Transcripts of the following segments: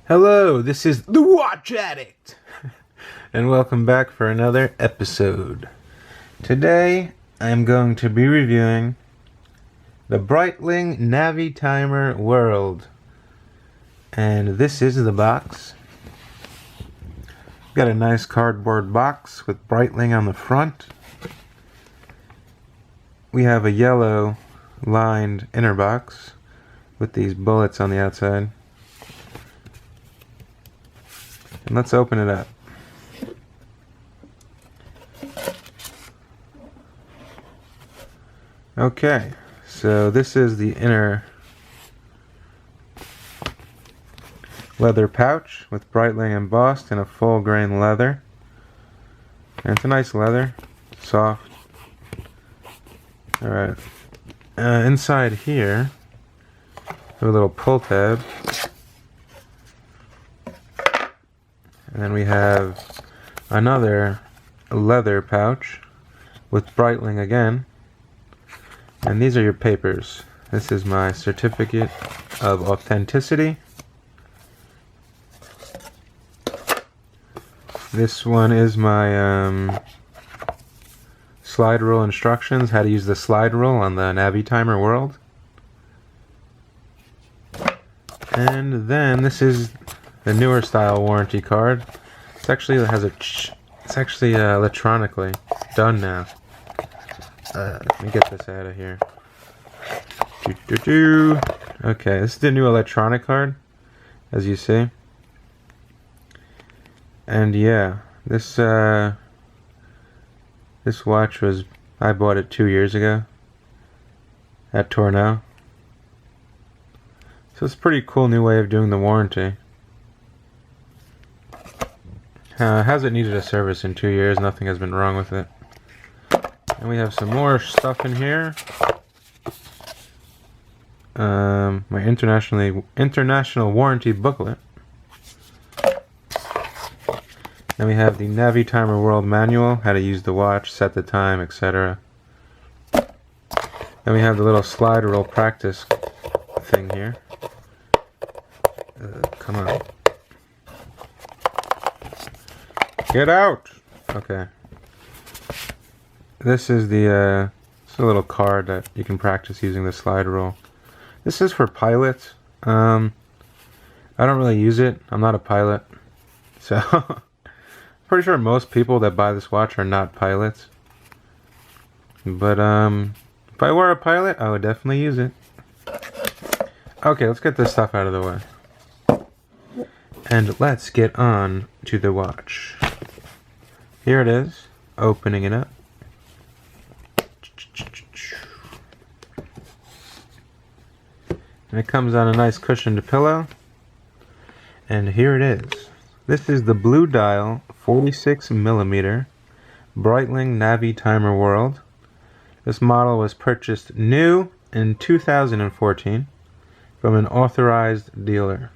Hello, this is the Watch Addict, and welcome back for another episode. Today, I'm going to be reviewing the Breitling Navitimer World, and this is the box. Got a nice cardboard box with Breitling on the front. We have a yellow lined inner box with these bullets on the outside. And let's open it up. Okay, so this is the inner leather pouch with Breitling embossed in a full grain leather. And it's a nice leather, soft. Alright, inside here, we have a little pull tab. And then we have another leather pouch with Breitling again. And these are your papers. This is my certificate of authenticity. This one is my slide rule instructions, how to use the slide rule on the Navitimer World. And then this is the newer style warranty card. It's actually electronically done now. Let me get this out of here. Okay, this is the new electronic card, as you see. And yeah, this watch I bought it 2 years ago at Tornell. So it's a pretty cool new way of doing the warranty. Hasn't needed a service in 2 years. Nothing has been wrong with it. And we have some more stuff in here. My international warranty booklet. And we have the Navitimer World Manual, how to use the watch, set the time, etc. Then we have the little slide rule practice thing here. Come on. Get out! Okay. This is a little card that you can practice using the slide rule. This is for pilots. I don't really use it. I'm not a pilot. So, pretty sure most people that buy this watch are not pilots. But, if I were a pilot, I would definitely use it. Okay, let's get this stuff out of the way. And let's get on to the watch. Here it is, opening it up. And it comes on a nice cushioned pillow. And here it is. This is the blue dial 46mm Breitling Navitimer World. This model was purchased new in 2014 from an authorized dealer.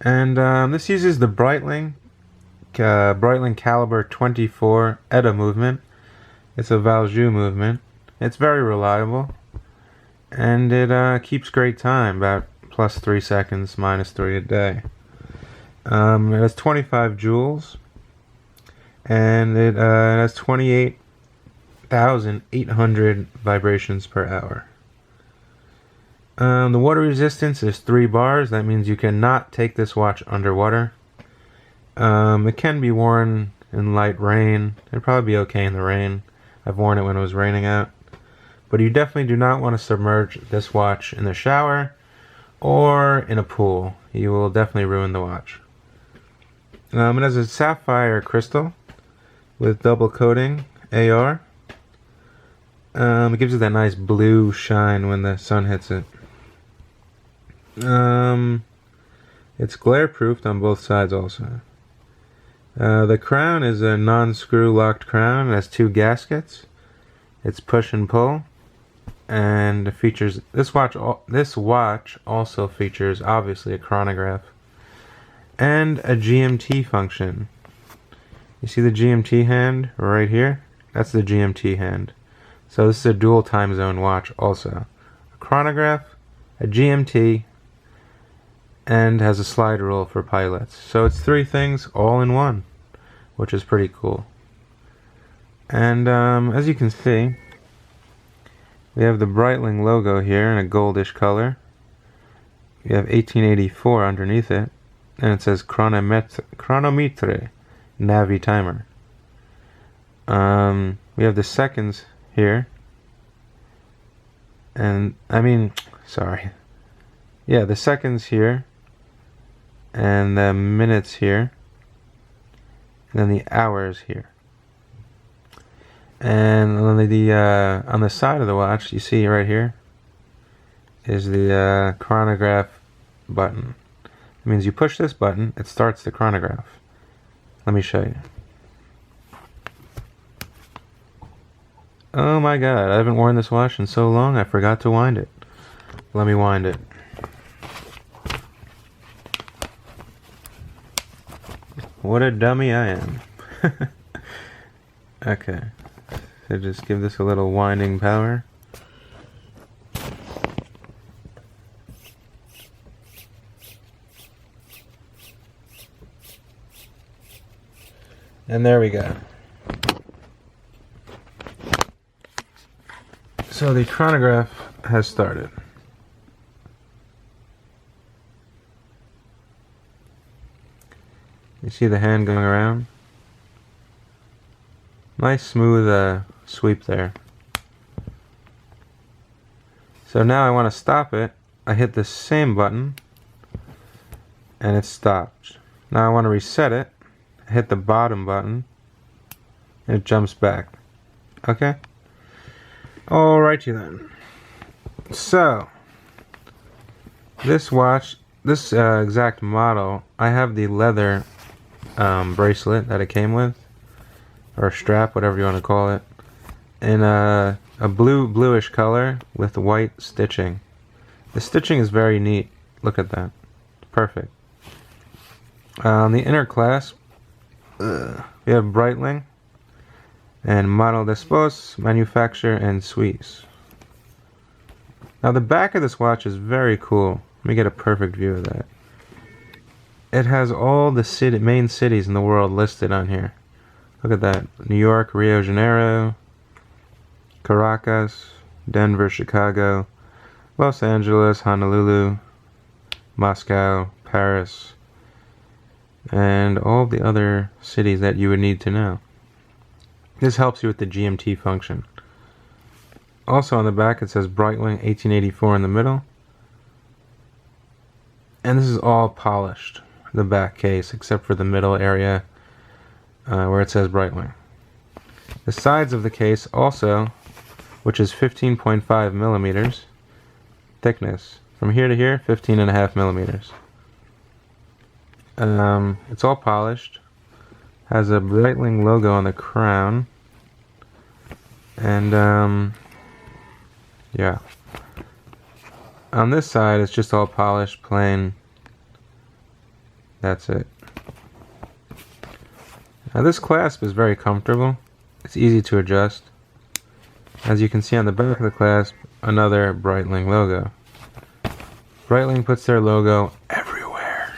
And this uses the Breitling caliber 24 ETA movement. It's a Valjoux movement. It's very reliable, and it keeps great time, about plus 3 seconds, minus 3 a day. It has 25 joules, and it has 28,800 vibrations per hour. The water resistance is 3 bars. That means you cannot take this watch underwater. It can be worn in light rain. It'd probably be okay in the rain. I've worn it when it was raining out. But you definitely do not want to submerge this watch in the shower or in a pool. You will definitely ruin the watch. It has a sapphire crystal with double coating AR. It gives it that nice blue shine when the sun hits it. It's glare proofed on both sides also. The crown is a non-screw locked crown. It has 2 gaskets. It's push and pull, and it features this watch also features obviously a chronograph and a GMT function. You see the GMT hand right here? That's the GMT hand. So this is a dual time zone watch also. A chronograph, a GMT, and has a slide rule for pilots. So it's 3 things all in one, which is pretty cool. And as you can see, we have the Breitling logo here in a goldish color. We have 1884 underneath it, and it says Chronometre Navitimer. We have the seconds here, and the seconds here, and the minutes here, and then the hours here. And on the side of the watch, you see right here, is the chronograph button. It means you push this button, it starts the chronograph. Let me show you. Oh my god, I haven't worn this watch in so long I forgot to wind it. Let me wind it. What a dummy I am. Okay. So just give this a little winding power. And there we go. So the chronograph has started. You see the hand going around? Nice smooth sweep there. So now I want to stop it. I hit the same button and it stopped. Now I want to reset it. I hit the bottom button and it jumps back. Okay? Alrighty then. So this watch, this exact model, I have the leather bracelet that it came with, or strap, whatever you want to call it, in a bluish color with white stitching. The stitching is very neat. Look at that. Perfect. On the inner clasp, we have Breitling and Model Después, Manufacture, and Suisse. Now the back of this watch is very cool. Let me get a perfect view of that. It has all the main cities in the world listed on here. Look at that. New York, Rio de Janeiro, Caracas, Denver, Chicago, Los Angeles, Honolulu, Moscow, Paris, and all the other cities that you would need to know. This helps you with the GMT function. Also on the back it says Breitling 1884 in the middle. And this is all polished, the back case, except for the middle area where it says Breitling. The sides of the case also, which is 15.5 millimeters thickness. From here to here, 15.5 millimeters. It's all polished. Has a Breitling logo on the crown. And yeah. On this side, it's just all polished, plain. That's it. Now this clasp is very comfortable. It's easy to adjust. As you can see on the back of the clasp, another Breitling logo. Breitling puts their logo everywhere.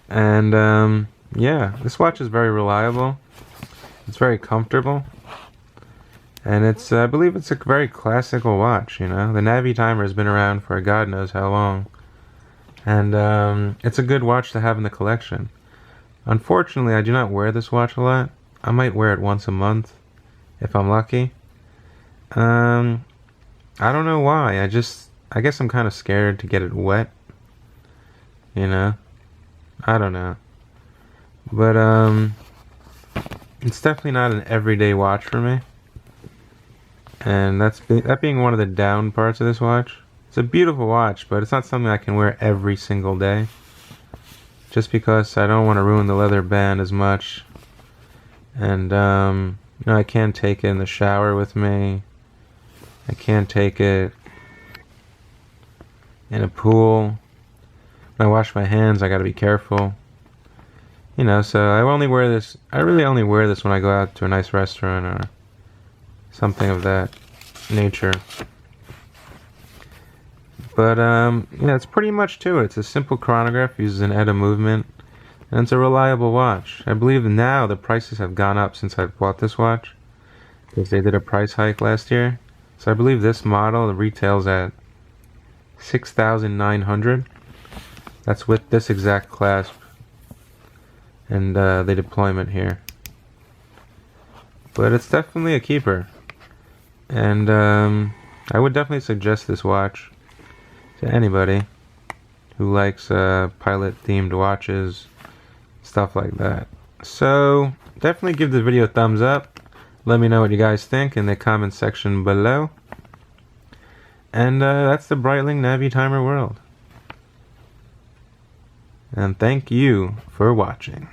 And yeah, this watch is very reliable. It's very comfortable. And it's, I believe it's a very classical watch, you know. The Navitimer has been around for God knows how long. And it's a good watch to have in the collection. Unfortunately, I do not wear this watch a lot. I might wear it once a month, if I'm lucky. I don't know why. I guess I'm kind of scared to get it wet. You know? I don't know. But, it's definitely not an everyday watch for me. And that being one of the down parts of this watch. It's a beautiful watch, but it's not something I can wear every single day. Just because I don't want to ruin the leather band as much. And, you know, I can't take it in the shower with me. I can't take it in a pool. When I wash my hands, I gotta be careful. You know, so I really only wear this when I go out to a nice restaurant or something of that nature. But yeah, that's pretty much to it. It's a simple chronograph, uses an ETA movement, and it's a reliable watch. I believe now the prices have gone up since I bought this watch, because they did a price hike last year. So I believe this model retails at $6,900. That's with this exact clasp and the deployment here. But it's definitely a keeper, and I would definitely suggest this watch to anybody who likes pilot themed watches, stuff like that. So definitely give the video a thumbs up. Let me know what you guys think in the comment section below. And that's the Breitling Navitimer world. And thank you for watching.